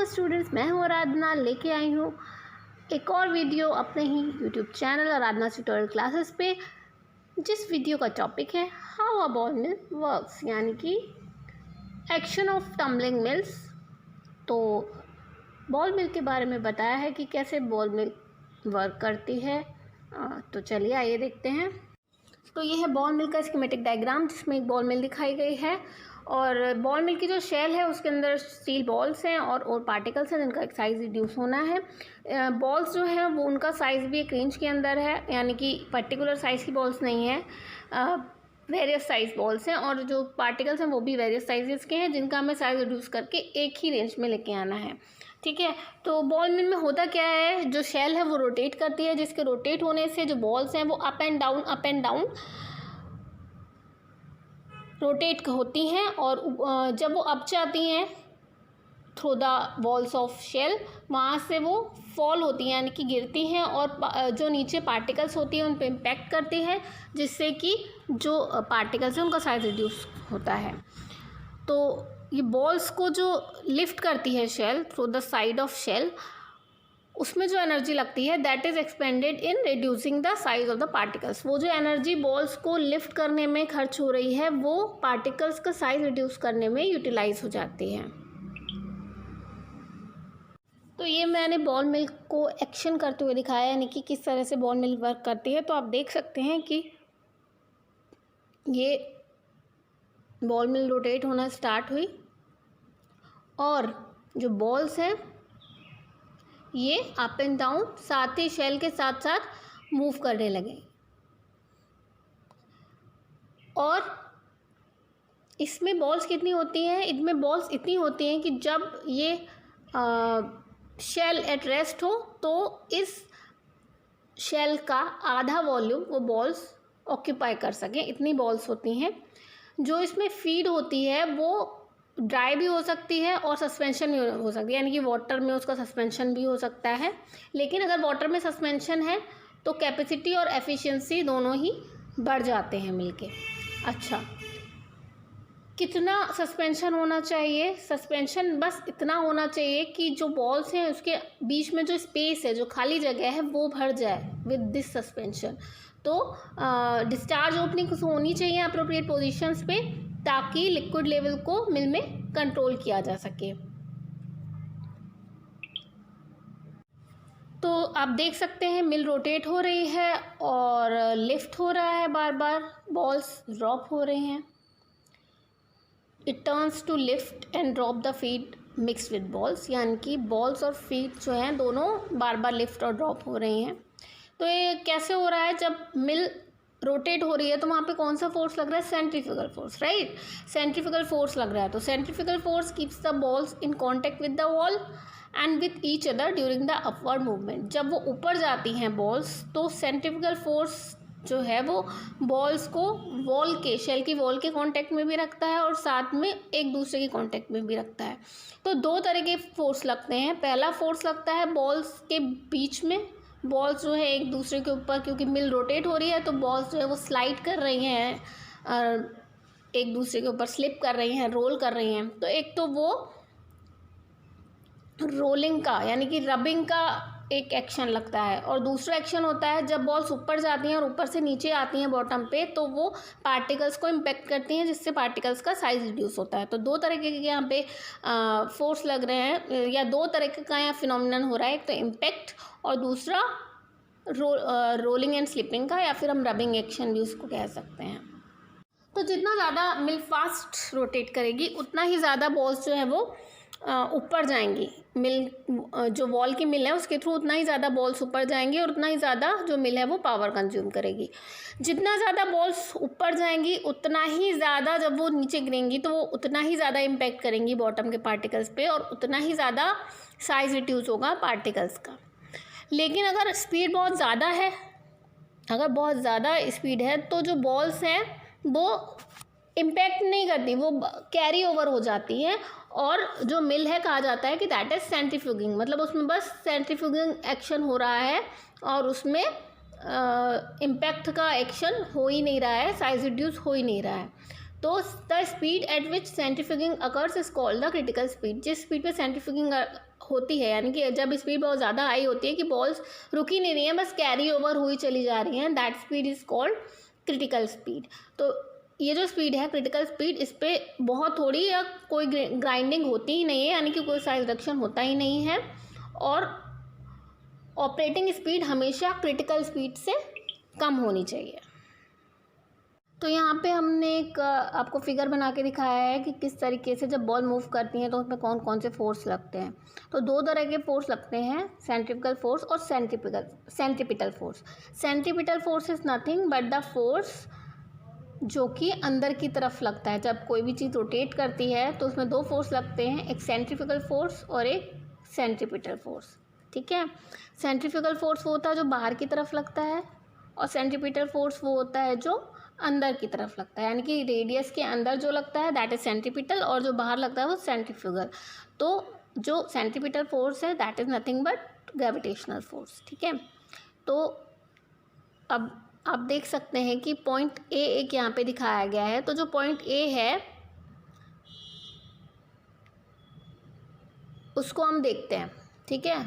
Students, मैं हूँ आराधना, लेके आई हूँ एक और वीडियो अपने ही यूट्यूब चैनल आराधना ट्यूटोरियल क्लासेस पे, जिस वीडियो का टॉपिक है how a ball mill works, यानी कि एक्शन ऑफ टम्बलिंग मिल्स। तो बॉल मिल के बारे में बताया है कि कैसे बॉल मिल वर्क करती है। तो चलिए आइए देखते हैं। तो ये है बॉल मिल का स्कीमेटिक डायग्राम, जिसमें एक बॉल मिल दिखाई गई है और बॉल मिल की जो शेल है उसके अंदर स्टील बॉल्स हैं और पार्टिकल्स हैं जिनका एक साइज़ रिड्यूस होना है। बॉल्स जो है वो उनका साइज़ भी एक रेंज के अंदर है, यानी कि पर्टिकुलर साइज़ की बॉल्स नहीं है, वेरियस साइज़ बॉल्स हैं और जो पार्टिकल्स हैं वो भी वेरियस साइजेस के हैं जिनका हमें साइज़ रिड्यूस करके एक ही रेंज में लेके आना है। ठीक है, तो बॉल मिल में होता क्या है, जो शेल है वो रोटेट करती है, जिसके रोटेट होने से जो बॉल्स हैं वो अप एंड डाउन रोटेट होती हैं और जब वो अप जाती हैं through the walls of shell, वहाँ से वो फॉल होती हैं, यानी कि गिरती हैं और जो नीचे पार्टिकल्स होती हैं उन पे इम्पैक्ट करती है, जिससे कि जो पार्टिकल्स हैं उनका साइज रिड्यूस होता है। तो ये बॉल्स को जो लिफ्ट करती है shell through the side of shell, उसमें जो एनर्जी लगती है that is expended in reducing the size of the particles. वो जो एनर्जी बॉल्स को लिफ्ट करने में खर्च हो रही है वो पार्टिकल्स का साइज रिड्यूस करने में यूटिलाइज हो जाती है। तो ये मैंने बॉल मिल को एक्शन करते हुए दिखाया, यानी कि किस तरह से बॉल मिल वर्क करती है। तो आप देख सकते हैं कि ये बॉल मिल रोटेट होना स्टार्ट हुई और जो बॉल्स हैं ये अप एंड डाउन साथ ही शेल के साथ साथ मूव करने लगे और इसमें बॉल्स कितनी होती हैं, इनमें बॉल्स इतनी होती हैं कि जब ये शेल एट रेस्ट हो तो इस शेल का आधा वॉल्यूम वो बॉल्स ऑक्यूपाई कर सकें, इतनी बॉल्स होती हैं। जो इसमें फीड होती है वो ड्राई भी हो सकती है और सस्पेंशन भी हो सकती है, यानी कि वाटर में उसका सस्पेंशन भी हो सकता है। लेकिन अगर वाटर में सस्पेंशन है तो कैपेसिटी और एफिशिएंसी दोनों ही बढ़ जाते हैं मिलके। अच्छा, कितना सस्पेंशन होना चाहिए? सस्पेंशन बस इतना होना चाहिए कि जो बॉल्स हैं उसके बीच में जो स्पेस है, जो खाली जगह है, वो भर जाए विद दिस सस्पेंशन। तो डिस्चार्ज ओपनिंग होनी चाहिए अप्रोप्रिएट पोजीशंस पे, ताकि लिक्विड लेवल को मिल में कंट्रोल किया जा सके। तो आप देख सकते हैं मिल रोटेट हो रही है और लिफ्ट हो रहा है, बार बार बॉल्स ड्रॉप हो रहे हैं। It turns to lift and drop the feed mix with balls, यानी कि बॉल्स और फीड जो हैं दोनों बार बार लिफ्ट और ड्रॉप हो रही हैं। तो ये कैसे हो रहा है? जब मिल रोटेट हो रही है तो वहाँ पे कौन सा फोर्स लग रहा है? Centrifugal force, right? Centrifugal force लग रहा है। तो centrifugal force keeps the balls in contact with the wall and with each other during the upward movement. जब वो ऊपर जाती हैं बॉल्स तो सेंट्रीफ्यूगल फोर्स जो है वो बॉल्स को वॉल के, शेल की वॉल के कांटेक्ट में भी रखता है और साथ में एक दूसरे के कांटेक्ट में भी रखता है। तो दो तरह के फोर्स लगते हैं। पहला फोर्स लगता है बॉल्स के बीच में, बॉल्स जो है एक दूसरे के ऊपर, क्योंकि मिल रोटेट हो रही है तो बॉल्स जो है वो स्लाइड कर रही हैं और एक दूसरे के ऊपर स्लिप कर रही हैं, रोल कर रही हैं। तो एक तो वो रोलिंग का, यानी कि रबिंग का एक एक्शन लगता है, और दूसरा एक्शन होता है जब बॉल्स ऊपर जाती हैं और ऊपर से नीचे आती हैं बॉटम पे, तो वो पार्टिकल्स को इम्पैक्ट करती हैं, जिससे पार्टिकल्स का साइज रिड्यूस होता है। तो दो तरीके के यहाँ पे फोर्स लग रहे हैं, या दो तरीके का यहाँ फिनोमिनन हो रहा है। एक तो इम्पैक्ट और दूसरा रोलिंग एंड स्लिपिंग का, या फिर हम रबिंग एक्शन भी उसको कह सकते हैं। तो जितना ज़्यादा मिल फास्ट रोटेट करेगी उतना ही ज़्यादा बॉल्स जो है वो ऊपर जाएंगी। मिल जो वॉल की मिल है उसके थ्रू उतना ही ज़्यादा बॉल्स ऊपर जाएंगी और उतना ही ज़्यादा जो मिल है वो पावर कंज्यूम करेगी। जितना ज़्यादा बॉल्स ऊपर जाएंगी उतना ही ज़्यादा जब वो नीचे गिरेंगी तो वो उतना ही ज़्यादा इम्पैक्ट करेंगी बॉटम के पार्टिकल्स पे और उतना ही ज़्यादा साइज रिड्यूस होगा पार्टिकल्स का। लेकिन अगर स्पीड बहुत ज़्यादा है, अगर बहुत ज़्यादा स्पीड है तो जो बॉल्स हैं वो इम्पैक्ट नहीं करती, वो कैरी ओवर हो जाती है और जो मिल है कहा जाता है कि दैट इज़ सेंट्रीफ्यूगिंग, मतलब उसमें बस सेंट्रीफ्यूगिंग एक्शन हो रहा है और उसमें इम्पैक्ट का एक्शन हो ही नहीं रहा है, साइज रिड्यूस हो ही नहीं रहा है। तो the speed at which centrifuging occurs is called the critical speed. जिस स्पीड पे सेंट्रीफ्यूगिंग होती है, यानी कि जब स्पीड बहुत ज़्यादा हाई होती है कि बॉल्स रुक ही नहीं रही हैं, बस कैरी ओवर हुई चली जा रही हैं, that speed is called critical speed. तो ये जो स्पीड है क्रिटिकल स्पीड, इस पर बहुत थोड़ी या कोई ग्राइंडिंग होती ही नहीं है, यानी कि कोई साइज रिडक्शन होता ही नहीं है, और ऑपरेटिंग स्पीड हमेशा क्रिटिकल स्पीड से कम होनी चाहिए। तो यहाँ पे हमने एक आपको फिगर बना के दिखाया है कि किस तरीके से जब बॉल मूव करती हैं तो उसमें कौन कौन से फोर्स लगते हैं। तो दो तरह के फोर्स लगते हैं, सेंट्रीफ्यूगल फोर्स और centripetal force. Centripetal force is nothing but the force जो कि अंदर की तरफ लगता है। जब कोई भी चीज़ रोटेट करती है तो उसमें दो फोर्स लगते हैं, एक सेंट्रीफ्यूगल फोर्स और एक सेंट्रीपिटल फोर्स। ठीक है, सेंट्रीफ्यूगल फोर्स वो होता है जो बाहर की तरफ लगता है, और सेंट्रीपिटल फोर्स वो होता है जो अंदर की तरफ लगता है, यानी कि रेडियस के अंदर जो लगता है दैट इज सेंट्रीपिटल, और जो बाहर लगता है वो सेंट्रीफ्यूगल। तो जो सेंट्रीपिटल फोर्स है that is nothing but gravitational force. ठीक है, तो अब आप देख सकते हैं कि पॉइंट ए एक यहाँ पे दिखाया गया है। तो जो पॉइंट ए है उसको हम देखते हैं। ठीक है,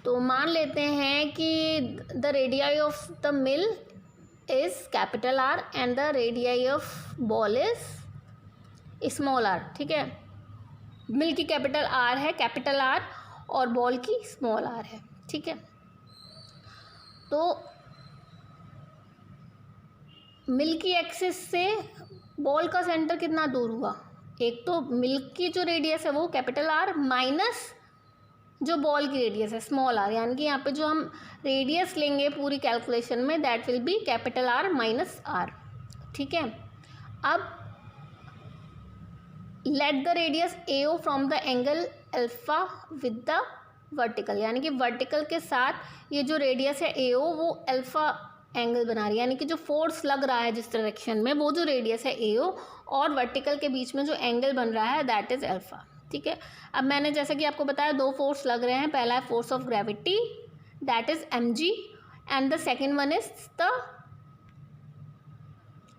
तो मान लेते हैं कि the radii of the mill is capital R and the radii of ball is small R. ठीक है, मिल की कैपिटल आर है, कैपिटल आर, और बॉल की स्मॉल आर है। ठीक है, तो मिल की एक्सिस से बॉल का सेंटर कितना दूर हुआ, एक तो मिल की जो रेडियस है वो कैपिटल आर माइनस जो बॉल की रेडियस है स्मॉल आर, यानी कि यहाँ पे जो हम रेडियस लेंगे पूरी कैलकुलेशन में that will be capital R minus R. ठीक है, अब let the radius AO from the angle alpha with the vertical, यानी कि वर्टिकल के साथ ये जो रेडियस है AO वो अल्फा एंगल बना रही है, यानी कि जो फोर्स लग रहा है जिस डायरेक्शन में वो जो रेडियस है AO और वर्टिकल के बीच में जो एंगल बन रहा है दैट इज अल्फा। ठीक है, अब मैंने जैसे कि आपको बताया दो फोर्स लग रहे हैं, पहला है force of gravity that is mg and the second one is the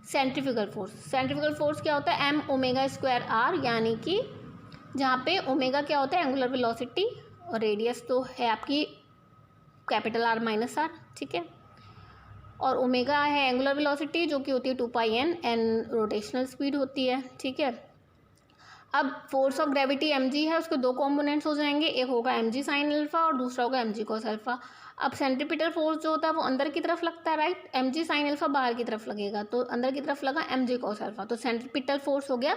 centrifugal force. Centrifugal force क्या होता है, m ओमेगा स्क्वायर r, यानी कि जहाँ पे ओमेगा क्या होता है एंगुलर वेलोसिटी, और रेडियस तो है आपकी कैपिटल R माइनस आर। ठीक है, और ओमेगा है एंगुलर वेलोसिटी जो कि होती है 2πn, n रोटेशनल स्पीड होती है। ठीक है, अब फोर्स ऑफ ग्रेविटी mg है, उसके दो कॉम्पोनेंट्स हो जाएंगे, एक होगा mg साइन अल्फा और दूसरा होगा mg कॉस अल्फा। अब सेंट्रीपिटल फोर्स जो होता है वो अंदर की तरफ लगता है, राइट, mg साइन अल्फा बाहर की तरफ लगेगा, तो अंदर की तरफ लगा mg कॉस अल्फा, तो सेंट्रीपिटल फोर्स हो गया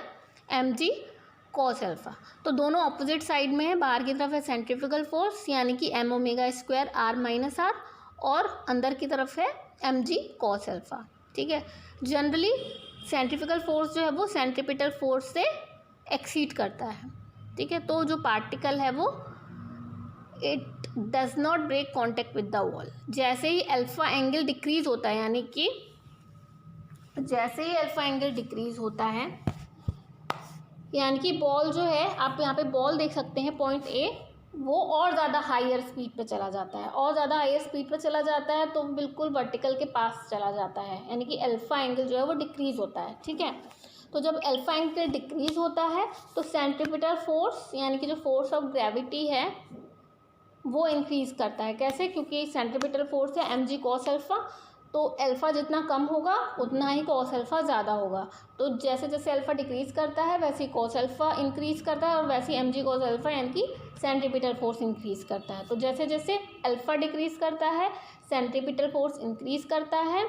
mg कॉस अल्फा। तो दोनों ऑपोजिट साइड में है, बाहर की तरफ है सेंट्रीफ्यूगल फोर्स यानी कि m omega square r minus R, और अंदर की तरफ है mg कॉस अल्फा। ठीक है, जनरली सेंट्रीफ्यूगल फोर्स जो है वो सेंट्रीपिटल फोर्स से एक्सीड करता है। ठीक है, तो जो पार्टिकल है वो it does not break contact with the wall. जैसे ही अल्फा एंगल डिक्रीज होता है, यानी कि जैसे ही अल्फा एंगल डिक्रीज होता है, यानी कि बॉल जो है, आप यहाँ पे बॉल देख सकते हैं पॉइंट ए, वो और ज़्यादा हायर स्पीड पे चला जाता है, और ज़्यादा हायर स्पीड पे चला जाता है तो बिल्कुल वर्टिकल के पास चला जाता है, यानी कि अल्फा एंगल जो है वो डिक्रीज होता है। ठीक है, तो जब अल्फा एंगल डिक्रीज होता है तो सेंट्रीपिटल फोर्स यानी कि जो फोर्स ऑफ ग्रेविटी है वो इंक्रीज करता है। कैसे, क्योंकि सेंट्रीपिटल फोर्स है mg कॉस अल्फा, तो अल्फा जितना कम होगा उतना ही कॉस अल्फा ज़्यादा होगा। तो जैसे जैसे अल्फा डिक्रीज करता है वैसे ही कॉस अल्फा इंक्रीज करता है, और वैसे ही mg कॉस अल्फा यानी कि सेंट्रीपिटल फोर्स इंक्रीज करता है। तो जैसे जैसे अल्फा डिक्रीज करता है सेंट्रीपिटल फोर्स इंक्रीज करता है,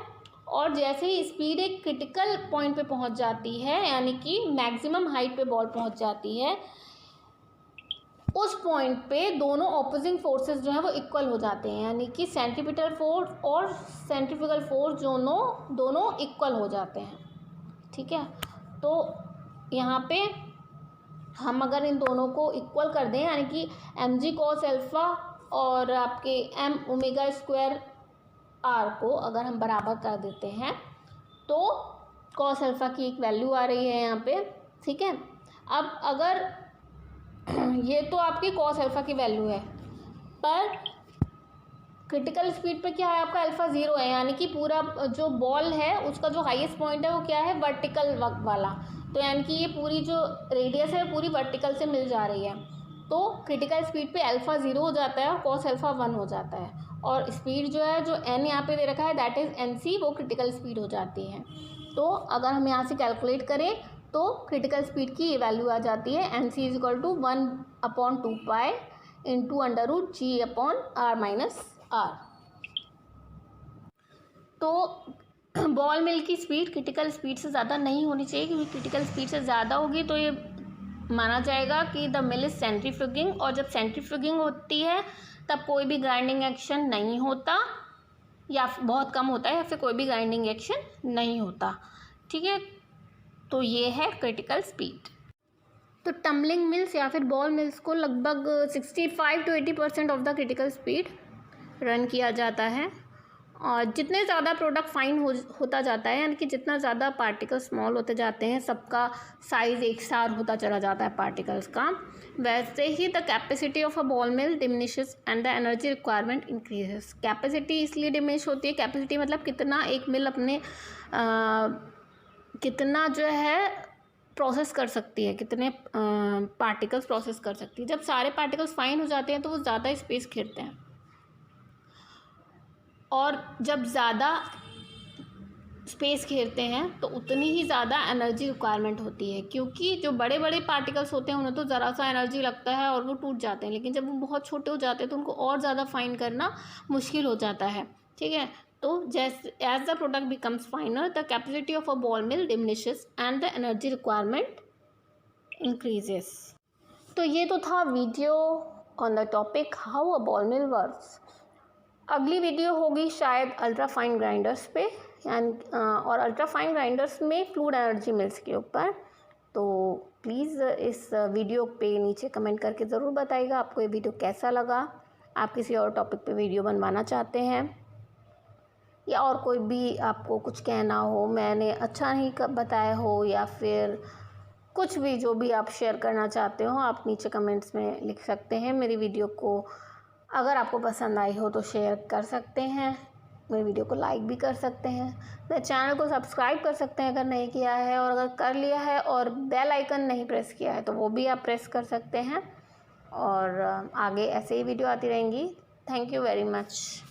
और जैसे ही स्पीड एक क्रिटिकल पॉइंट पे पहुंच जाती है, यानी कि मैक्सिमम हाइट पे बॉल पहुंच जाती है, उस पॉइंट पे दोनों ऑपोजिंग फोर्सेस जो है वो इक्वल हो जाते हैं, यानी कि सेंट्रीपिटल फोर्स और सेंट्रीफ्यूगल फोर्स दोनों इक्वल हो जाते हैं। ठीक है, तो यहाँ पे हम अगर इन दोनों को इक्वल कर दें, यानी कि mg कॉस अल्फा और आपके m ओमेगा स्क्वायर r को अगर हम बराबर कर देते हैं तो कॉस अल्फा की एक वैल्यू आ रही है यहाँ पे। ठीक है, अब अगर ये तो आपकी कॉस अल्फा की वैल्यू है, पर क्रिटिकल स्पीड पे क्या है आपका अल्फा 0 है, यानी कि पूरा जो बॉल है उसका जो हाईएस्ट पॉइंट है वो क्या है, वर्टिकल वाला, तो यानी कि ये पूरी जो रेडियस है पूरी वर्टिकल से मिल जा रही है। तो क्रिटिकल स्पीड पे अल्फ़ा 0 हो जाता है और कॉस अल्फ़ा 1 हो जाता है, और स्पीड जो है, जो n यहाँ पे दे रखा है दैट इज़ NC, वो क्रिटिकल स्पीड हो जाती है। तो अगर हम यहाँ से कैलकुलेट करें तो क्रिटिकल स्पीड की ये वैल्यू आ जाती है NC is equal to 1/2 into √G/R-R। तो बॉल मिल की स्पीड क्रिटिकल स्पीड से ज़्यादा नहीं होनी चाहिए, क्योंकि क्रिटिकल स्पीड से ज़्यादा होगी तो ये माना जाएगा कि द मिल इज सेंट्रीफ्यूगिंग, और जब सेंट्रीफ्यूगिंग होती है तब कोई भी ग्राइंडिंग एक्शन नहीं होता या बहुत कम होता है, या फिर कोई भी ग्राइंडिंग एक्शन नहीं होता। ठीक है, तो ये है क्रिटिकल स्पीड। तो टम्बलिंग मिल्स या फिर बॉल मिल्स को लगभग 65 to 80% of the critical speed run किया जाता है, और जितने ज़्यादा प्रोडक्ट फाइन होता जाता है, यानी कि जितना ज़्यादा पार्टिकल स्मॉल होते जाते हैं, सबका साइज़ एक सार होता चला जाता है पार्टिकल्स का, वैसे ही the capacity of a ball mill diminishes and the energy requirement increases. Capacity इसलिए डिमिनिश होती है, कैपेसिटी मतलब कितना एक मिल अपने कितना जो है प्रोसेस कर सकती है, कितने पार्टिकल्स प्रोसेस कर सकती है। जब सारे पार्टिकल्स फाइन हो जाते हैं तो वो ज़्यादा स्पेस घेरते हैं, और जब ज़्यादा स्पेस घेरते हैं तो उतनी ही ज़्यादा एनर्जी रिक्वायरमेंट होती है, क्योंकि जो बड़े बड़े पार्टिकल्स होते हैं उन्हें तो ज़रा सा एनर्जी लगता है और वो टूट जाते हैं, लेकिन जब वो बहुत छोटे हो जाते हैं तो उनको और ज़्यादा फाइन करना मुश्किल हो जाता है। ठीक है, तो जैसे as the product becomes finer the capacity of a ball mill diminishes and the energy requirement increases. तो ये तो था video on the topic how a ball mill works. अगली वीडियो होगी शायद अल्ट्रा फाइन ग्राइंडर्स पे, और अल्ट्रा फाइन ग्राइंडर्स में फ्लूइड एनर्जी मिल्स के ऊपर। तो प्लीज़ इस वीडियो पे नीचे कमेंट करके ज़रूर बताइएगा आपको ये वीडियो कैसा लगा। आप किसी और टॉपिक पे वीडियो बनवाना चाहते हैं, या और कोई भी आपको कुछ कहना हो, मैंने अच्छा नहीं बताया हो, या फिर कुछ भी जो भी आप शेयर करना चाहते हो, आप नीचे कमेंट्स में लिख सकते हैं। मेरी वीडियो को अगर आपको पसंद आई हो तो शेयर कर सकते हैं, मेरी वीडियो को लाइक भी कर सकते हैं, मेरे चैनल को सब्सक्राइब कर सकते हैं अगर नहीं किया है, और अगर कर लिया है और बेल आइकन नहीं प्रेस किया है तो वो भी आप प्रेस कर सकते हैं, और आगे ऐसे ही वीडियो आती रहेंगी। Thank you very much.